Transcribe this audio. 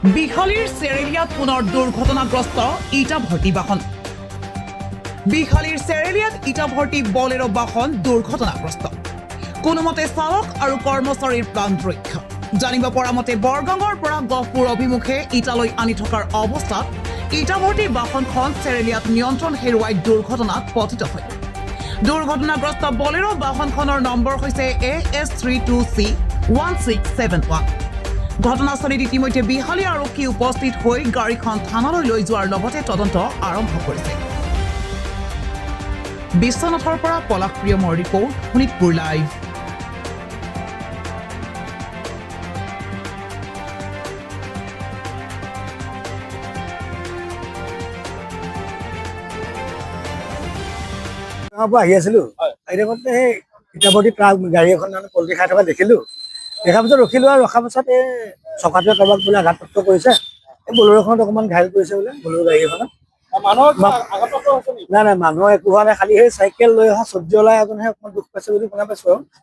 বিহালীৰ চেৰেলিয়াত পুনৰ দুৰ্ঘটনাগ্ৰস্ত ইটা ভৰ্তি বাহন। বিহালীৰ চেৰেলিয়াত ইটা ভৰ্তি বলেৰো বাহন দুৰ্ঘটনাগ্ৰস্ত। কোনোমতে চালক আৰু কৰ্মচাৰীৰ প্ৰাণ ৰক্ষা। জানিব পৰা মতে বৰগাঙৰ পৰা গহপুৰ অভিমুখে ইটালৈ আনি থকাৰ অৱস্থাত ইটা ভৰ্তি বাহনখন চেৰেলিয়াত নিয়ন্ত্ৰণ হেৰুৱাই দুৰ্ঘটনাত পতিত হয়। দুৰ্ঘটনাগ্ৰস্ত বলেৰো বাহনখনৰ নম্বৰ হৈছে AS32C1671। ঘটনাস্থলীত ইতিমধ্যে বিহালী আৰক্ষী উপস্থিত হৈ গাড়ীখন থানালৈ লৈ যোৱাৰ লগতে তদন্ত আৰম্ভ কৰিছে। বিশ্বনাথৰ পৰা পলাশ প্ৰিয়মৰ ৰিপৰ্ট, শোণিতপুৰ লাইভ। আহি আছিলো সেই ইটাভৰ্তি ট্ৰাক গাড়ী এখন পলটি খাই থকা দেখিলো। দেখাৰ পিছত ৰখিলো আৰু ৰখাৰ পিছত এই চকাটোৱে কাৰোবাক বোলে আঘাতপ্ৰাপ্ত কৰিছে। এই বলেৰোখনত অকণমান ঘাইল কৰিছে বোলে, বলেৰো গাড়ী এখনত। নাই নাই, মানুহৰ একো হোৱা নাই, খালি সেই চাইকেল লৈ অহা চব্জি ওলাই এজনহে অকণমান দুখ পাইছে বুলি শুনা পাইছো আৰু।